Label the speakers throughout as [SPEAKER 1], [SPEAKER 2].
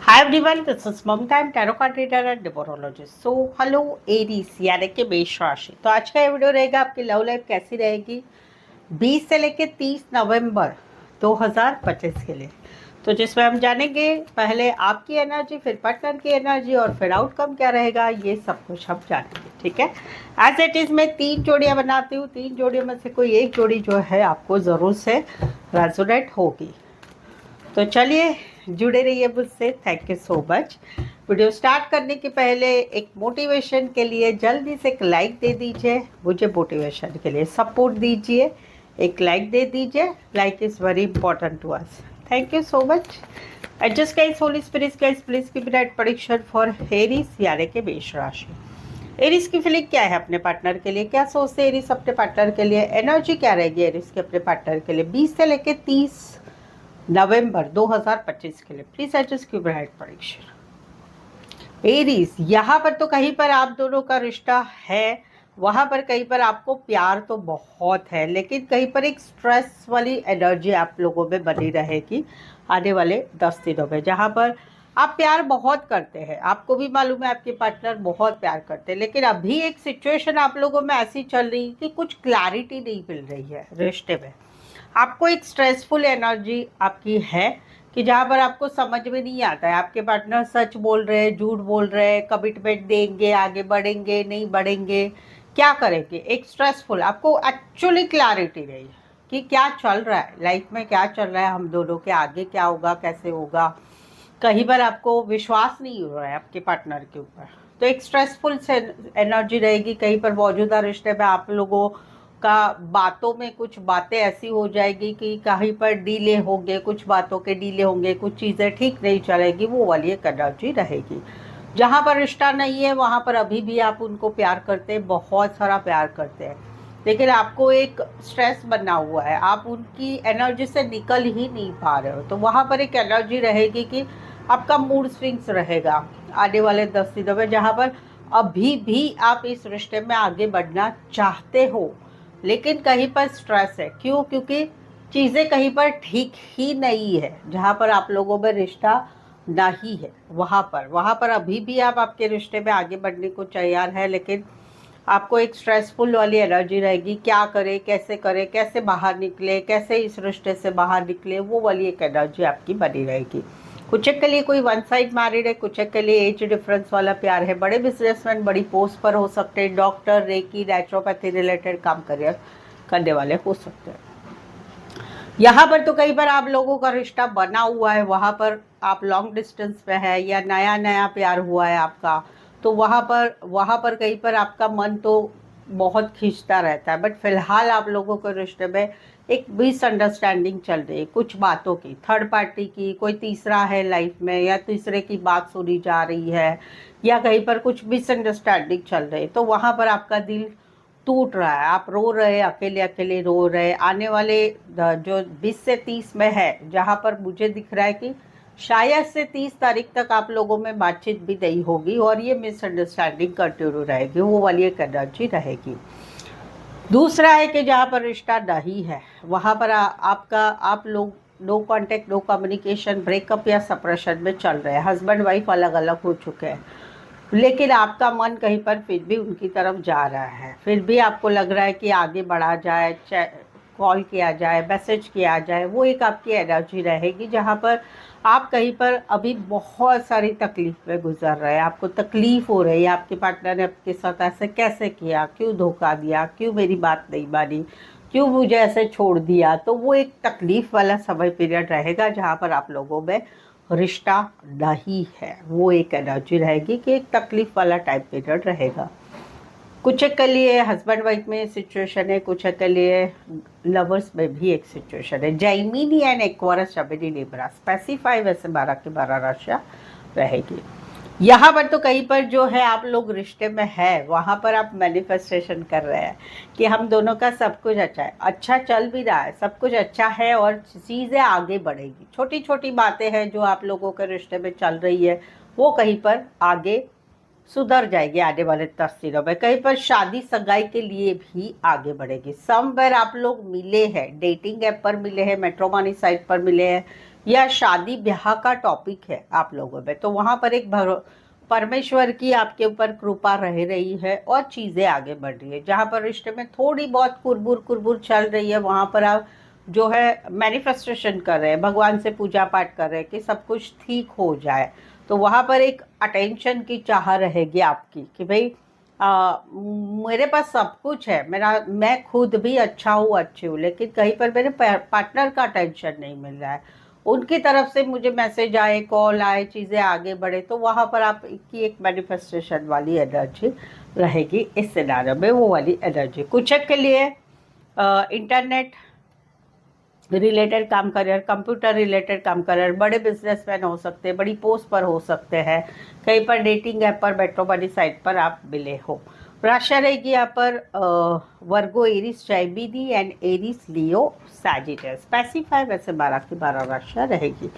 [SPEAKER 1] Hi everyone, this is Mamta. I'm tarot card reader and numerologist. So, hello Aries यानी कि मेष राशि। तो आज का ये वीडियो रहेगा आपकी लव लाइफ कैसी रहेगी 20 से लेके 30 नवंबर 2025 के लिए। तो जिसमें हम जानेंगे पहले आपकी एनर्जी, फिर पार्टनर की एनर्जी और फिर आउटकम क्या रहेगा, ये सब कुछ हम जानेंगे। ठीक है, एज इट इज़ मैं 3 जोड़ियाँ बनाती हूँ। 3 जोड़ियों में से कोई एक जोड़ी जो है आपको ज़रूर से रेजोनेट होगी। तो चलिए जुड़े रहिए मुझसे। Thank you so much. Video start करने के पहले एक मोटिवेशन के लिए जल्दी से एक लाइक दे दीजिए। मुझे मोटिवेशन के लिए सपोर्ट दीजिए, एक लाइक दे दीजिए। Like is very important to us. Thank you so much. Adjust guys, holy spirit guys, please keep it prediction for Aries यानी कि मेष राशि। एरीज की फीलिंग क्या है अपने पार्टनर के लिए, क्या सोचते हैं एरीज अपने पार्टनर के लिए, एनर्जी क्या रहेगी एरीज के अपने पार्टनर के लिए 20 से लेकर 30 नवंबर 2025 के लिए। प्लीज एडजस्ट की ब्राइट प्रेडिक्शन। एरीज, यहाँ पर तो कहीं पर आप दोनों का रिश्ता है, वहाँ पर कहीं पर आपको प्यार तो बहुत है, लेकिन कहीं पर एक स्ट्रेस वाली एनर्जी आप लोगों में बनी रहेगी आने वाले 10 दिनों में। जहाँ पर आप प्यार बहुत करते हैं, आपको भी मालूम है आपके पार्टनर बहुत प्यार करते हैं, लेकिन अभी एक सिचुएशन आप लोगों में ऐसी चल रही है कि कुछ क्लैरिटी नहीं मिल रही है रिश्ते में। आपको एक स्ट्रेसफुल एनर्जी आपकी है कि जहाँ पर आपको समझ में नहीं आता है आपके पार्टनर सच बोल रहे हैं, झूठ बोल रहे हैं, कमिटमेंट देंगे, आगे बढ़ेंगे, नहीं बढ़ेंगे, क्या करेंगे। एक स्ट्रेसफुल, आपको एक्चुअली क्लैरिटी नहीं है कि क्या चल रहा है लाइफ में, क्या चल रहा है हम दोनों के आगे, क्या होगा, कैसे होगा। कहीं पर आपको विश्वास नहीं हो रहा है आपके पार्टनर के ऊपर। तो एक स्ट्रेसफुल से एनर्जी रहेगी। कहीं पर मौजूदा रिश्ते में आप लोगों का बातों में कुछ बातें ऐसी हो जाएगी कि कहीं पर डीले होंगे, कुछ बातों के डीले होंगे, कुछ चीज़ें ठीक नहीं चलेगी, वो वाली एक एनर्जी रहेगी। जहाँ पर रिश्ता नहीं है वहाँ पर अभी भी आप उनको प्यार करते हैं, बहुत सारा प्यार करते हैं, लेकिन आपको एक स्ट्रेस बना हुआ है, आप उनकी एनर्जी से निकल ही नहीं पा रहे हो। तो वहाँ पर एक एनर्जी रहेगी कि आपका मूड स्विंग्स रहेगा आने वाले 10 दिनों में, जहाँ पर अभी भी आप इस रिश्ते में आगे बढ़ना चाहते हो, लेकिन कहीं पर स्ट्रेस है। क्यों? क्योंकि चीज़ें कहीं पर ठीक ही नहीं है। जहाँ पर आप लोगों में रिश्ता नहीं है वहाँ पर अभी भी आप आपके रिश्ते में आगे बढ़ने को तैयार है, लेकिन आपको एक स्ट्रेसफुल वाली एनर्जी रहेगी। क्या करे, कैसे बाहर निकले, कैसे इस रिश्ते से बाहर निकले, वो वाली एक एनर्जी आपकी बनी रहेगी। कुछ एक के लिए कोई वन साइड मैरिड है, कुछ एक के लिए एज डिफरेंस वाला प्यार है। बड़े बिजनेसमैन बड़ी पोस्ट पर हो सकते हैं, डॉक्टर, रेकी, नेचुरोपैथी रिलेटेड काम करने वाले हो सकते हैं। यहाँ पर तो कई बार आप लोगों का रिश्ता बना हुआ है, वहाँ पर आप लॉन्ग डिस्टेंस पे है या नया नया प्यार हुआ है आपका, तो वहाँ पर कहीं पर आपका मन तो बहुत खींचता रहता है। बट फिलहाल आप लोगों के रिश्ते में एक मिसअंडरस्टैंडिंग चल रही है, कुछ बातों की, थर्ड पार्टी की, कोई तीसरा है लाइफ में, या तीसरे की बात सुनी जा रही है, या कहीं पर कुछ मिसअंडरस्टैंडिंग चल रही है। तो वहाँ पर आपका दिल टूट रहा है, आप रो रहे हैं, अकेले अकेले रो रहे हैं। आने वाले जो 20 से 30 में है, जहाँ पर मुझे दिख रहा है कि शायद से 30 तारीख तक आप लोगों में बातचीत भी नहीं होगी और ये मिसअंडरस्टैंडिंग कंटिन्यू रहेगी, वो वाली एक एनर्जी रहेगी। दूसरा है कि जहाँ पर रिश्ता नहीं है वहाँ पर आप लोग no contact, no communication, breakup या सेपरेशन में चल रहे हैं। हस्बैंड वाइफ अलग अलग हो चुके हैं, लेकिन आपका मन कहीं पर फिर भी उनकी तरफ जा रहा है। फिर भी आपको लग रहा है कि आगे बढ़ा जाए, कॉल किया जाए, मैसेज किया जाए, वो एक आपकी एनर्जी रहेगी। जहाँ पर आप कहीं पर अभी बहुत सारी तकलीफ में गुजर रहे हैं, आपको तकलीफ़ हो रही है, आपके पार्टनर ने आपके साथ ऐसे कैसे किया, क्यों धोखा दिया, क्यों मेरी बात नहीं मानी, क्यों मुझे ऐसे छोड़ दिया। तो वो एक तकलीफ़ वाला समय पीरियड रहेगा जहाँ पर आप लोगों में रिश्ता नहीं है, वो एक एनर्जी रहेगी कि एक तकलीफ वाला टाइम पीरियड रहेगा। कुछ के लिए हस्बैंड वाइफ में सिचुएशन है, कुछ के लिए लवर्स में भी एक सिचुएशन है। जाइमिनी एंड एक्वारस शबिनी लिब्रा स्पेसिफाई वैसे 12 की 12 राशियाँ रहेगी। यहाँ पर तो कहीं पर जो है आप लोग रिश्ते में है, वहाँ पर आप मैनिफेस्टेशन कर रहे हैं कि हम दोनों का सब कुछ अच्छा है, अच्छा चल भी रहा है, सब कुछ अच्छा है और चीज़ें आगे बढ़ेगी। छोटी छोटी बातें हैं जो आप लोगों के रिश्ते में चल रही है, वो कहीं पर आगे सुधर जाएगी आने वाले 10 दिनों में। कहीं पर शादी सगाई के लिए भी आगे बढ़ेगी। समवेयर आप लोग मिले हैं, डेटिंग ऐप पर मिले हैं, मैट्रिमोनी साइट पर मिले हैं, या शादी ब्याह का टॉपिक है आप लोगों में, तो वहाँ पर एक परमेश्वर की आपके ऊपर कृपा रह रही है और चीज़ें आगे बढ़ रही है। जहाँ पर रिश्ते में थोड़ी बहुत कुरबुर कुरबुर चल रही है, वहाँ पर आप जो है मैनिफेस्टेशन कर रहे हैं, भगवान से पूजा पाठ कर रहे हैं कि सब कुछ ठीक हो जाए। तो वहाँ पर एक अटेंशन की चाह रहेगी आपकी कि भाई मेरे पास सब कुछ है, मैं खुद भी अच्छा हूँ, अच्छी हूँ, लेकिन कहीं पर मेरे पार्टनर का अटेंशन नहीं मिल रहा है, उनकी तरफ से मुझे मैसेज आए, कॉल आए, चीज़ें आगे बढ़े। तो वहाँ पर आप की एक मैनिफेस्टेशन वाली एनर्जी रहेगी इस सिनारियो में, वो वाली एनर्जी। कुछ के लिए इंटरनेट रिलेटेड काम कर रहे हैं, कंप्यूटर रिलेटेड काम कर रहे हैं, बड़े बिजनेसमैन हो सकते हैं, बड़ी पोस्ट पर हो सकते हैं, कहीं पर डेटिंग ऐप पर मैट्रिमोनी साइट पर आप मिले हो। राशि रहेगी यहाँ पर Virgo, Aries, Gemini and Aries, Leo, Sagittarius. Specify वैसे 12 की 12 राशियाँ रहेगी।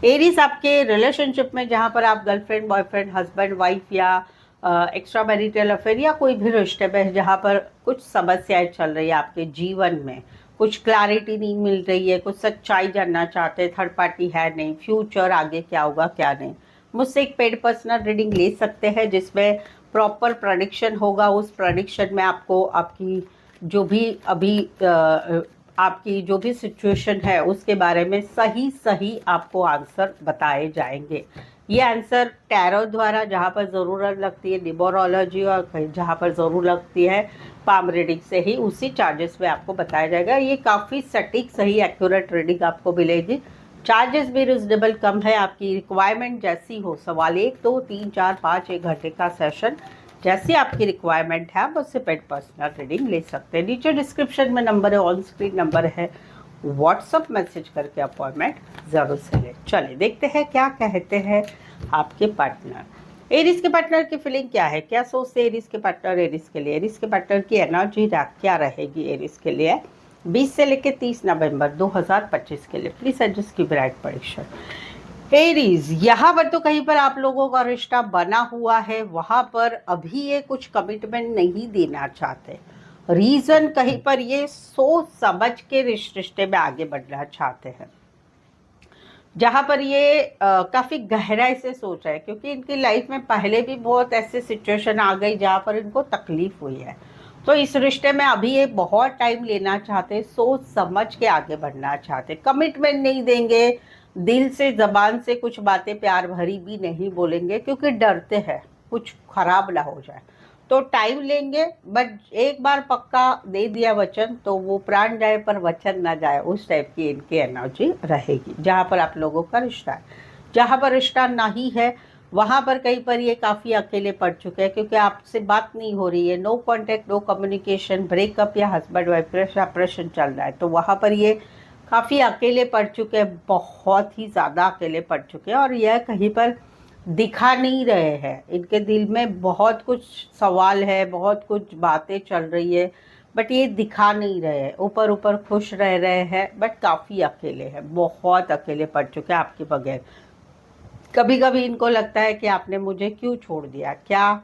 [SPEAKER 1] एरिस आपके रिलेशनशिप में, जहाँ पर आप गर्लफ्रेंड, बॉयफ्रेंड, हस्बैंड, वाइफ या एक्स्ट्रा मैरिटल अफेयर या कोई भी रिश्ते में जहाँ पर कुछ समस्याएं चल रही है आपके जीवन में, कुछ क्लैरिटी नहीं मिल रही है, कुछ सच्चाई जानना चाहते हैं, थर्ड पार्टी है नहीं, फ्यूचर आगे क्या होगा क्या नहीं, मुझसे एक पेड पर्सनल रीडिंग ले सकते हैं जिसमें प्रॉपर प्रेडिक्शन होगा। उस प्रेडिक्शन में आपको आपकी जो भी अभी आपकी जो भी सिचुएशन है उसके बारे में सही सही आपको आंसर बताए जाएंगे। ये आंसर टैरो द्वारा जहाँ पर ज़रूरत लगती है न्यूमरोलॉजी, और जहाँ पर ज़रूरत लगती है पाम रीडिंग से ही उसी चार्जेस में आपको बताया जाएगा। ये काफ़ी सटीक सही एक्यूरेट रीडिंग आपको मिलेगी। चार्जेस भी रिजनेबल कम है, आपकी रिक्वायरमेंट जैसी हो, सवाल 1, 2, 3, 4, 5, 1 घंटे का सेशन, जैसी आपकी रिक्वायरमेंट है आप उससे पेड पर्सनल रीडिंग ले सकते हैं। नीचे डिस्क्रिप्शन में नंबर है, ऑन स्क्रीन नंबर है, व्हाट्सअप मैसेज करके अपॉइंटमेंट ज़रूर से लें। चलिए देखते हैं क्या कहते हैं आपके पार्टनर। एरिस के पार्टनर की फीलिंग क्या है, क्या सोचते हैं एरिस के पार्टनर एरिस के लिए। एरिस के पार्टनर की एनर्जी क्या रहेगी एरिस के लिए 20 से लेकर 30 नवंबर 2025 के लिए। प्लीज एडजस्ट की ब्राइट परीक्षा। एरीज, यहाँ पर तो कहीं पर आप लोगों का रिश्ता बना हुआ है, वहां पर अभी ये कुछ कमिटमेंट नहीं देना चाहते। रीजन कहीं पर ये सोच समझ के रिश्ते में आगे बढ़ना चाहते हैं, जहाँ पर ये काफ़ी गहराई से सोच रहे हैं, क्योंकि इनकी लाइफ में पहले भी बहुत ऐसे सिचुएशन आ गई जहाँ पर इनको तकलीफ हुई है। तो इस रिश्ते में अभी ये बहुत टाइम लेना चाहते, सोच समझ के आगे बढ़ना चाहते, कमिटमेंट नहीं देंगे, दिल से ज़बान से कुछ बातें प्यार भरी भी नहीं बोलेंगे क्योंकि डरते हैं कुछ खराब ना हो जाए। तो टाइम लेंगे, बट एक बार पक्का दे दिया वचन तो वो प्राण जाए पर वचन ना जाए, उस टाइप की इनकी एनर्जी रहेगी। जहाँ पर आप लोगों का रिश्ता है, जहाँ पर रिश्ता नहीं है वहाँ पर कहीं पर ये काफ़ी अकेले पड़ चुके हैं, क्योंकि आपसे बात नहीं हो रही है, no contact, no communication, breakup या हस्बैंड वाइफ सेपरेशन चल रहा है। तो वहाँ पर ये काफ़ी अकेले पड़ चुके हैं, बहुत ही ज़्यादा अकेले पड़ चुके हैं, और यह कहीं पर दिखा नहीं रहे हैं। इनके दिल में बहुत कुछ सवाल है, बहुत कुछ बातें चल रही है, बट ये दिखा नहीं रहे हैं। ऊपर ऊपर खुश रह रहे हैं बट काफ़ी अकेले हैं, बहुत अकेले पड़ चुके हैं आपके बगैर। कभी कभी इनको लगता है कि आपने मुझे क्यों छोड़ दिया, क्या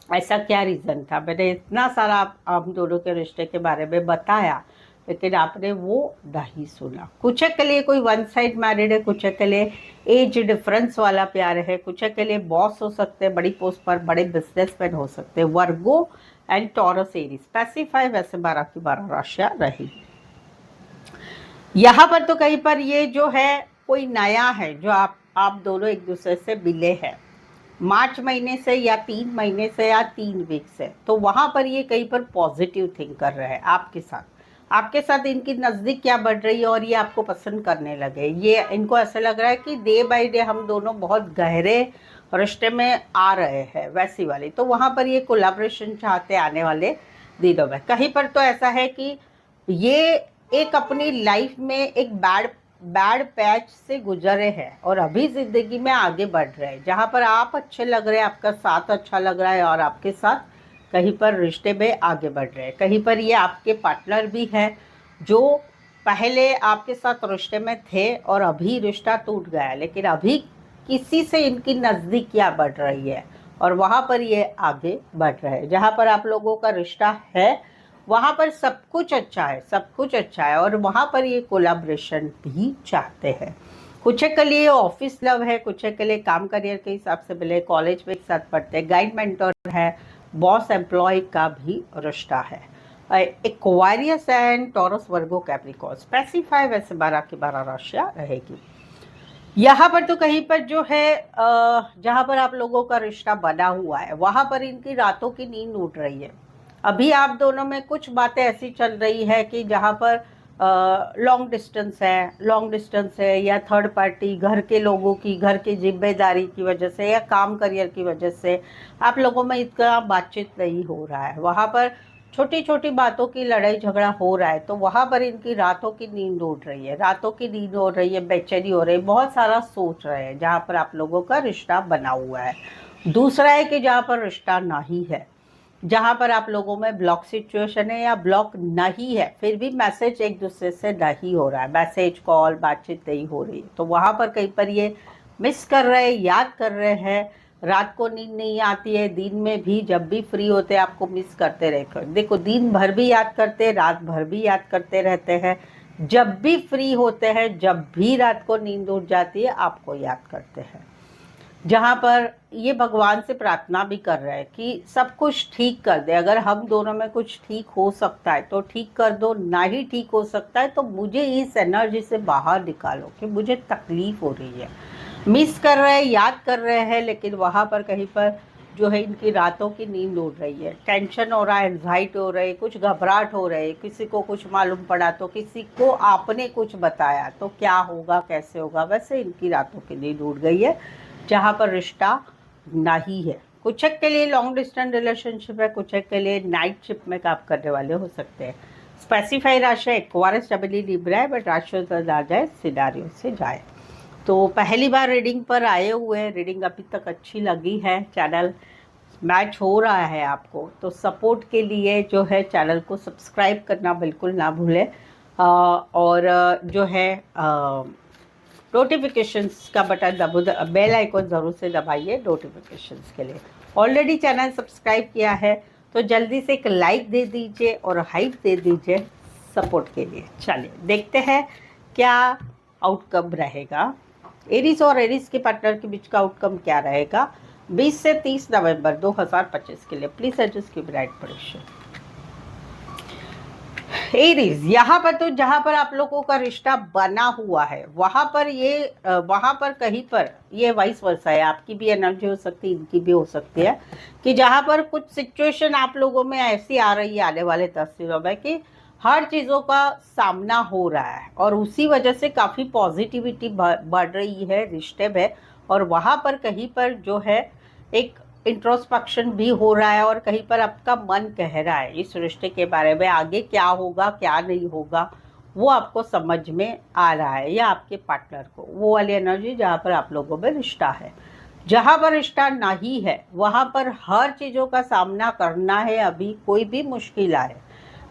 [SPEAKER 1] ऐसा क्या रीज़न था, मैंने इतना सारा हम दोनों के रिश्ते के बारे में बताया लेकिन आपने वो नहीं सुना। कुछ के लिए कोई वन साइड मैरिड है, कुछ के लिए एज डिफरेंस वाला प्यार है, कुछ के लिए बॉस हो सकते हैं, बड़ी पोस्ट पर बड़े बिजनेसमैन हो सकते हैं। वर्गो एंड टॉरस एरीज। स्पेसिफाई वैसे 12 की 12 राशियाँ रही। यहाँ पर तो कहीं पर ये जो है कोई नया है जो आप दोनों एक दूसरे से मिले हैं मार्च महीने से या 3 महीने से या 3 वीक से, तो वहाँ पर ये कहीं पर पॉजिटिव थिंक कर रहे हैं आपके साथ इनकी नज़दीक क्या बढ़ रही है और ये आपको पसंद करने लगे। ये इनको ऐसा लग रहा है कि डे बाय डे हम दोनों बहुत गहरे रिश्ते में आ रहे हैं वैसी वाली। तो वहाँ पर ये कोलैबोरेशन चाहते आने वाले दिनों में। कहीं पर तो ऐसा है कि ये एक अपनी लाइफ में एक बैड पैच से गुजरे हैं और अभी ज़िंदगी में आगे बढ़ रहे हैं, जहाँ पर आप अच्छे लग रहे हैं, आपका साथ अच्छा लग रहा है और आपके साथ कहीं पर रिश्ते में आगे बढ़ रहे हैं। कहीं पर ये आपके पार्टनर भी हैं जो पहले आपके साथ रिश्ते में थे और अभी रिश्ता टूट गया है, लेकिन अभी किसी से इनकी नज़दीकियाँ बढ़ रही है और वहाँ पर ये आगे बढ़ रहे हैं। जहाँ पर आप लोगों का रिश्ता है वहाँ पर सब कुछ अच्छा है, सब कुछ अच्छा है, और वहाँ पर ये कोलैबोरेशन भी चाहते हैं। कुछ के लिए ऑफिस लव है, कुछ के लिए काम करियर के हिसाब से मिले, कॉलेज में एक साथ पढ़ते हैं, गाइड मेंटर है, बॉस एम्प्लॉय का भी रिश्ता है। Aquarius and Taurus Virgo Capricorn specify वैसे 12 की 12 राशियां रहेगी। यहाँ पर तो कहीं पर जो है जहाँ पर आप लोगों का रिश्ता बना हुआ है वहां पर इनकी रातों की नींद उड़ रही है। अभी आप दोनों में कुछ बातें ऐसी चल रही है कि जहाँ पर लॉन्ग डिस्टेंस है या थर्ड पार्टी घर के लोगों की, घर की जिम्मेदारी की वजह से या काम करियर की वजह से आप लोगों में इतना बातचीत नहीं हो रहा है। वहाँ पर छोटी छोटी बातों की लड़ाई झगड़ा हो रहा है, तो वहाँ पर इनकी रातों की नींद उड़ रही है, रातों की नींद हो रही है, बेचैनी हो रही है, बहुत सारा सोच रहे हैं जहाँ पर आप लोगों का रिश्ता बना हुआ है। दूसरा है कि जहाँ पर रिश्ता नहीं है, जहाँ पर आप लोगों में ब्लॉक सिचुएशन है या ब्लॉक नहीं है, फिर भी मैसेज एक दूसरे से नहीं हो रहा है, मैसेज कॉल बातचीत नहीं हो रही, तो वहाँ पर कहीं पर ये मिस कर रहे हैं, याद कर रहे हैं। रात को नींद नहीं आती है, दिन में भी जब भी फ्री होते हैं आपको मिस करते रहते हैं। देखो, दिन भर भी याद करते हैं, रात भर भी याद करते रहते हैं, जब भी फ्री होते हैं, जब भी रात को नींद उड़ जाती है आपको याद करते हैं। जहाँ पर ये भगवान से प्रार्थना भी कर रहे हैं कि सब कुछ ठीक कर दे, अगर हम दोनों में कुछ ठीक हो सकता है तो ठीक कर दो, ना ही ठीक हो सकता है तो मुझे इस एनर्जी से बाहर निकालो कि मुझे तकलीफ हो रही है। मिस कर रहे हैं, याद कर रहे हैं, लेकिन वहाँ पर कहीं पर जो है इनकी रातों की नींद उड़ रही है, टेंशन हो रहा है, एंजाइटी हो रही है, कुछ घबराहट हो रही है, किसी को कुछ मालूम पड़ा तो, किसी को आपने कुछ बताया तो क्या होगा कैसे होगा, वैसे इनकी रातों की नींद उड़ गई है जहाँ पर रिश्ता नहीं है। कुछ एक के लिए लॉन्ग डिस्टेंस रिलेशनशिप है, कुछ एक के लिए नाइट शिफ्ट में काम करने वाले हो सकते हैं। स्पेसिफाई राशि एक्वारियस डबली लिब्रा है, बट राशि से ना जाए, सिनारियो से जाए। तो पहली बार रीडिंग पर आए हुए हैं, रीडिंग अभी तक अच्छी लगी है, चैनल मैच हो रहा है आपको, तो सपोर्ट के लिए जो है चैनल को सब्सक्राइब करना बिल्कुल ना भूलें। और जो है नोटिफिकेशंस का बटन दबो, बेल आइकन ज़रूर से दबाइए नोटिफिकेशंस के लिए। ऑलरेडी चैनल सब्सक्राइब किया है तो जल्दी से एक लाइक दे दीजिए और हाइप दे दीजिए सपोर्ट के लिए। चलिए देखते हैं क्या आउटकम रहेगा, एरीज और एरीज के पार्टनर के बीच का आउटकम क्या रहेगा 20 से 30 नवंबर 2025 के लिए। प्लीज एडजस्ट की ब्राइट प्रेडिक्शन। एरीज, यहाँ पर तो जहाँ पर आप लोगों का रिश्ता बना हुआ है वहाँ पर कहीं पर ये वाइस वर्सा है, आपकी भी एनर्जी हो सकती है, इनकी भी हो सकती है, कि जहाँ पर कुछ सिचुएशन आप लोगों में ऐसी आ रही है आने वाले 10 दिनों में कि हर चीज़ों का सामना हो रहा है और उसी वजह से काफ़ी पॉजिटिविटी बढ़ रही है रिश्ते में। और वहाँ पर कहीं पर जो है एक इंट्रोस्पेक्शन भी हो रहा है और कहीं पर आपका मन कह रहा है इस रिश्ते के बारे में, आगे क्या होगा क्या नहीं होगा वो आपको समझ में आ रहा है, या आपके पार्टनर को वो वाली एनर्जी जहाँ पर आप लोगों में रिश्ता है। जहाँ पर रिश्ता नहीं है वहाँ पर हर चीज़ों का सामना करना है, अभी कोई भी मुश्किल आए,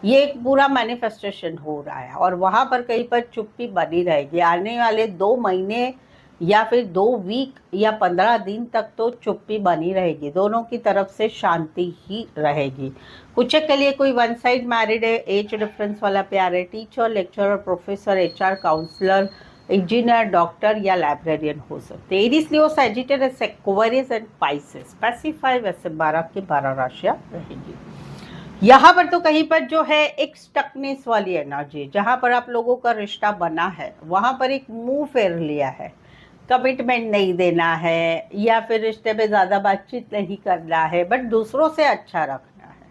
[SPEAKER 1] ये एक पूरा मैनिफेस्टेशन हो रहा है और वहाँ पर कहीं पर चुप्पी बनी रहेगी। आने वाले 2 महीने या फिर 2 वीक या 15 दिन तक तो चुप्पी बनी रहेगी, दोनों की तरफ से शांति ही रहेगी। कुछ के लिए कोई वन साइड मैरिड है, एज डिफरेंस वाला प्यार है, teacher, lecturer, professor, HR, counsellor, engineer, doctor या लाइब्रेरियन हो सकते हैं। Aries, Leo, Sagittarius, Aquarius and Pisces. Specify वैसे 12 की 12 राशियां रहेगी। यहाँ पर तो कहीं पर जो है एक स्टकनेस वाली एनर्जी, जहाँ पर आप लोगों का रिश्ता बना है वहाँ पर एक मुंह फेर लिया है, कमिटमेंट नहीं देना है या फिर रिश्ते में ज़्यादा बातचीत नहीं करना है, बट दूसरों से अच्छा रखना है,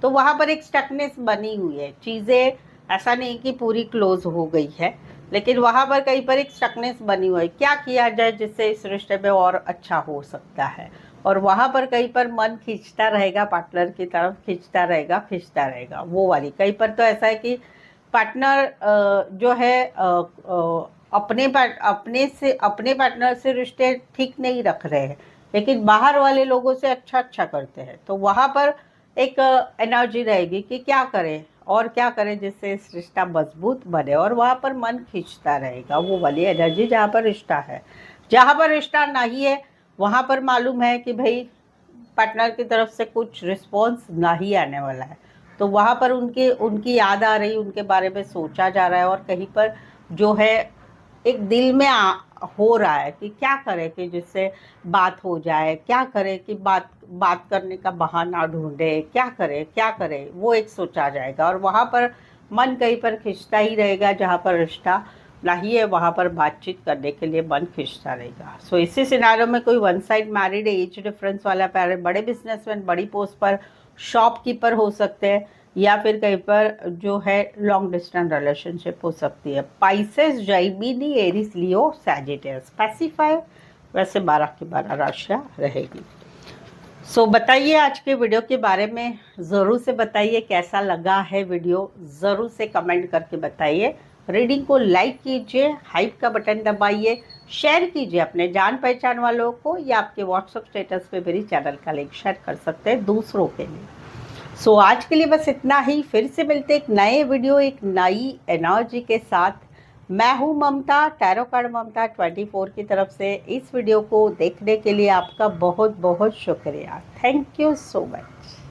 [SPEAKER 1] तो वहाँ पर एक स्टकनेस बनी हुई है। चीज़ें ऐसा नहीं कि पूरी क्लोज हो गई है, लेकिन वहाँ पर कहीं पर एक स्टकनेस बनी हुई है, क्या किया जाए जिससे इस रिश्ते में और अच्छा हो सकता है। और वहाँ पर कहीं पर मन खींचता रहेगा, पार्टनर की तरफ खींचता रहेगा वो वाली। कहीं पर तो ऐसा है कि पार्टनर जो है अपने पार्टनर से रिश्ते ठीक नहीं रख रहे हैं, लेकिन बाहर वाले लोगों से अच्छा करते हैं, तो वहाँ पर एक एनर्जी रहेगी कि क्या करें और क्या करें जिससे इस रिश्ता मजबूत बने, और वहाँ पर मन खींचता रहेगा वो वाली एनर्जी जहाँ पर रिश्ता है। जहाँ पर रिश्ता नहीं है वहाँ पर मालूम है कि भाई पार्टनर की तरफ से कुछ रिस्पॉन्स नहीं आने वाला है, तो वहाँ पर उनकी याद आ रही, उनके बारे में सोचा जा रहा है और कहीं पर जो है एक दिल में हो रहा है कि क्या करें कि जिससे बात हो जाए, क्या करें कि बात करने का बहाना ढूंढे, क्या करें वो एक सोचा जाएगा, और वहाँ पर मन कहीं पर खिंचता ही रहेगा। जहाँ पर रिश्ता नहीं है वहाँ पर बातचीत करने के लिए मन खिंचता रहेगा। सो इसी सिनारियो में कोई one side married as difference वाला पैर, बड़े बिजनेसमैन बड़ी पोस्ट पर शॉपकीपर हो सकते हैं, या फिर कहीं पर जो है लॉन्ग डिस्टेंस रिलेशनशिप हो सकती है। पाइसेस, जैमिनी, एरिस, लियो, सैजिटेरियस स्पेसिफाई वैसे 12 की 12 राशियाँ रहेगी। सो बताइए आज के वीडियो के बारे में, ज़रूर से बताइए कैसा लगा है वीडियो, ज़रूर से कमेंट करके बताइए। रीडिंग को लाइक कीजिए, हाइप का बटन दबाइए, शेयर कीजिए अपने जान पहचान वालों को, या आपके व्हाट्सएप स्टेटस पे मेरी चैनल का लिंक शेयर कर सकते हैं दूसरों के लिए। सो आज के लिए बस इतना ही। फिर से मिलते एक नए वीडियो, एक नई एनर्जी के साथ। मैं हूँ ममता, टैरो कार्ड ममता 24 की तरफ से। इस वीडियो को देखने के लिए आपका बहुत बहुत शुक्रिया। Thank you so much.